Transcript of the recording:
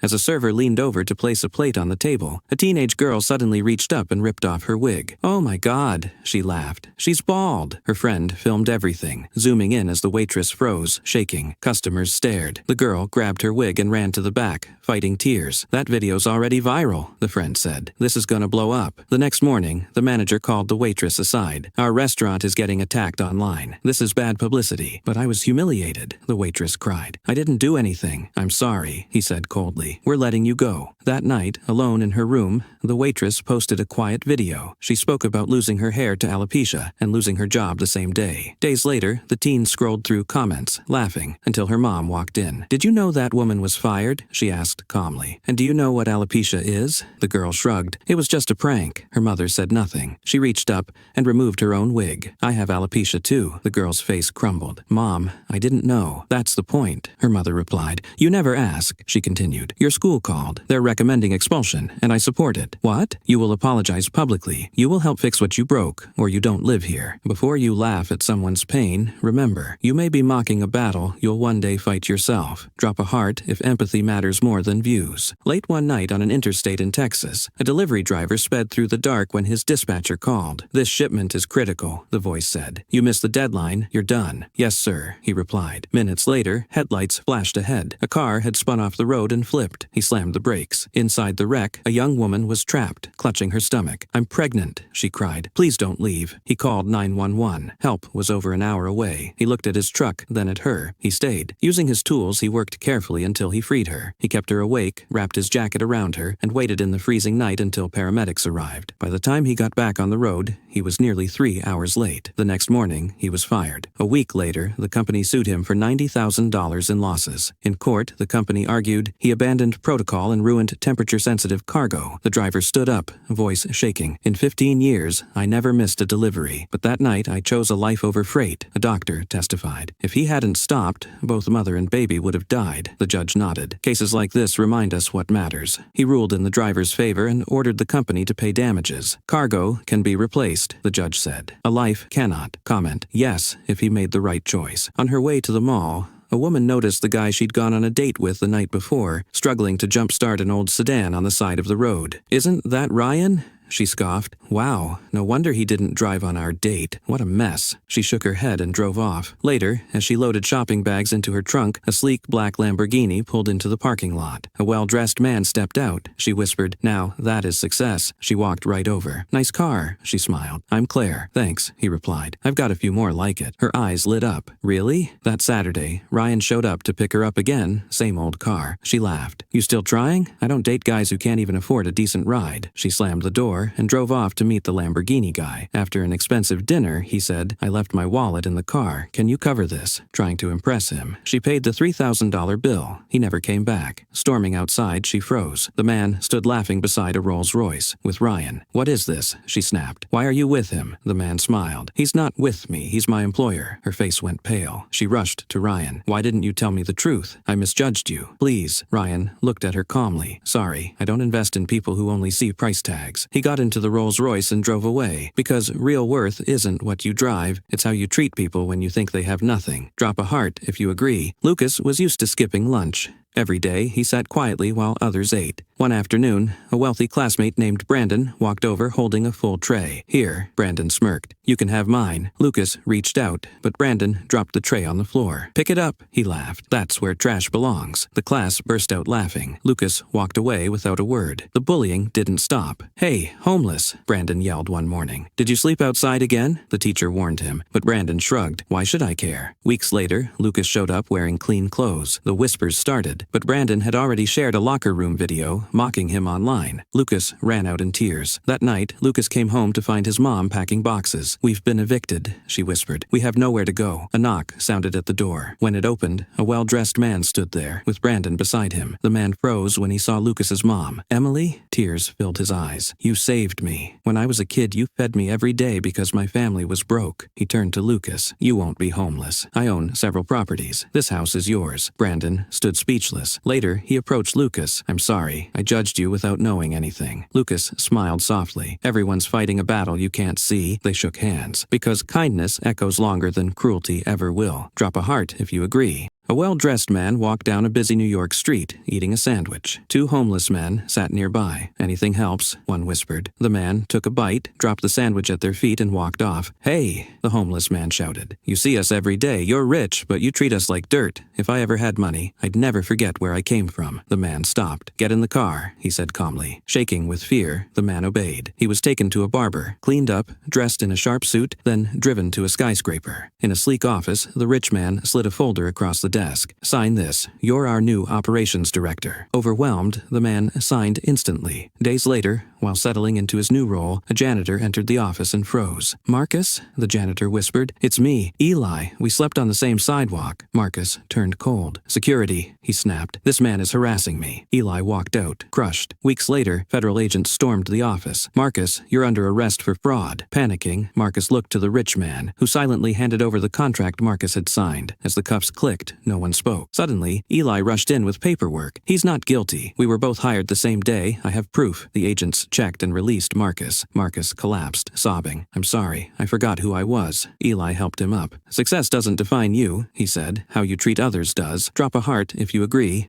As a server leaned over to place a plate on the table, a teenage girl suddenly reached up and ripped off her wig. "Oh my God," she laughed. "She's bald." Her friend filmed everything, zooming in as the waitress froze, shaking. Customers stared. The girl grabbed her wig and ran to the back, fighting tears. "That video's already viral," the friend said. "This is gonna blow up." The next morning, the manager called the waitress aside. "Our restaurant is getting attacked online. This is bad publicity." "But I was humiliated," the waitress cried. "I didn't do anything." "I'm sorry," he said coldly. "We're letting you go." That night, alone in her room, the waitress posted a quiet video. She spoke about losing her hair to alopecia and losing her job the same day. Days later, the teen scrolled through comments, laughing, until her mom walked in. "Did you know that woman was fired?" she asked calmly. "And do you know what alopecia is?" The girl shrugged. "It was just a prank." Her mother said nothing. She reached up and removed her own wig. "I have alopecia too." The girl's face crumbled. "Mom, I didn't know." "That's the point," her mother replied. "You never ask," she continued. "Your school called. They're recommending expulsion, and I support it." "What?" "You will apologize publicly. You will help fix what you broke, or you don't live here. Before you laugh at someone's pain, remember, you may be mocking a battle you'll one day fight yourself. Drop a heart if empathy matters more than views. Late one night on an interstate in Texas, a delivery driver sped through the dark when his dispatcher called. "This shipment is critical," the voice said. "You missed the deadline. You're done." "Yes, sir," he replied. Minutes later, headlights flashed ahead. A car had spun off the road and flipped. He slammed the brakes. Inside the wreck, a young woman was trapped, clutching her stomach. "I'm pregnant," she cried. "Please don't leave." He called 911. Help was over an hour away. He looked at his truck, then at her. He stayed. Using his tools, he worked carefully until he freed her. He kept her awake, wrapped his jacket around her, and waited in the freezing night until paramedics arrived. By the time he got back on the road, he was nearly 3 hours late. The next morning, he was fired. A week later, the company sued him for $90,000 in losses. In court, the company argued he abandoned protocol and ruined temperature-sensitive cargo. The driver stood up, voice shaking. "In 15 years, I never missed a delivery. But that night, I chose a life over freight," a doctor testified. "If he hadn't stopped, both mother and baby would have died." The judge nodded. "Cases like this remind us what matters." He ruled in the driver's favor and ordered the company to pay damages. "Cargo can be replaced," the judge said. "A life cannot." Comment: "Yes, if he made the right choice." On her way to the mall, a woman noticed the guy she'd gone on a date with the night before, struggling to jumpstart an old sedan on the side of the road. "Isn't that Ryan?" she scoffed. "Wow, no wonder he didn't drive on our date. What a mess." She shook her head and drove off. Later, as she loaded shopping bags into her trunk, a sleek black Lamborghini pulled into the parking lot. A well-dressed man stepped out. She whispered, "Now, that is success." She walked right over. "Nice car," she smiled. "I'm Claire." "Thanks," he replied. "I've got a few more like it." Her eyes lit up. "Really?" That Saturday, Ryan showed up to pick her up again, same old car. She laughed. "You still trying? I don't date guys who can't even afford a decent ride." She slammed the door and drove off to meet the Lamborghini guy. After an expensive dinner, he said, "I left my wallet in the car. Can you cover this?" Trying to impress him. She paid the $3,000 bill. He never came back. Storming outside, she froze. The man stood laughing beside a Rolls-Royce with Ryan. "What is this?" she snapped. "Why are you with him?" The man smiled. "He's not with me. He's my employer." Her face went pale. She rushed to Ryan. "Why didn't you tell me the truth? I misjudged you." "Please." Ryan looked at her calmly. "Sorry, I don't invest in people who only see price tags." He got into the Rolls-Royce and drove away. Because real worth isn't what you drive, it's how you treat people when you think they have nothing. Drop a heart if you agree. Lucas was used to skipping lunch. Every day, he sat quietly while others ate. One afternoon, a wealthy classmate named Brandon walked over holding a full tray. "Here," Brandon smirked. "You can have mine." Lucas reached out, but Brandon dropped the tray on the floor. "Pick it up," he laughed. "That's where trash belongs." The class burst out laughing. Lucas walked away without a word. The bullying didn't stop. "Hey, homeless," Brandon yelled one morning. "Did you sleep outside again?" The teacher warned him, but Brandon shrugged. "Why should I care?" Weeks later, Lucas showed up wearing clean clothes. The whispers started. But Brandon had already shared a locker room video mocking him online. Lucas ran out in tears. That night, Lucas came home to find his mom packing boxes. "We've been evicted," she whispered. "We have nowhere to go." A knock sounded at the door. When it opened, a well-dressed man stood there, with Brandon beside him. The man froze when he saw Lucas's mom. "Emily?" Tears filled his eyes. "You saved me. When I was a kid, you fed me every day because my family was broke." He turned to Lucas. "You won't be homeless. I own several properties. This house is yours." Brandon stood speechless. Later, he approached Lucas. "I'm sorry. I judged you without knowing anything." Lucas smiled softly. "Everyone's fighting a battle you can't see." They shook hands. Because kindness echoes longer than cruelty ever will. Drop a heart if you agree. A well-dressed man walked down a busy New York street, eating a sandwich. Two homeless men sat nearby. "Anything helps," one whispered. The man took a bite, dropped the sandwich at their feet, and walked off. "Hey," the homeless man shouted. "You see us every day. You're rich, but you treat us like dirt. If I ever had money, I'd never forget where I came from." The man stopped. "Get in the car," he said calmly. Shaking with fear, the man obeyed. He was taken to a barber, cleaned up, dressed in a sharp suit, then driven to a skyscraper. In a sleek office, the rich man slid a folder across the desk. "Sign this. You're our new operations director." Overwhelmed, the man signed instantly. Days later, while settling into his new role, a janitor entered the office and froze. "Marcus?" the janitor whispered. "It's me, Eli. We slept on the same sidewalk." Marcus turned cold. "Security," he snapped. "This man is harassing me." Eli walked out, crushed. Weeks later, federal agents stormed the office. "Marcus, you're under arrest for fraud." Panicking, Marcus looked to the rich man, who silently handed over the contract Marcus had signed. As the cuffs clicked, no one spoke. Suddenly, Eli rushed in with paperwork. "He's not guilty. We were both hired the same day. I have proof." The agents checked and released Marcus. Marcus collapsed, sobbing. "I'm sorry. I forgot who I was." Eli helped him up. "Success doesn't define you," he said. "How you treat others does. Drop a heart if you agree."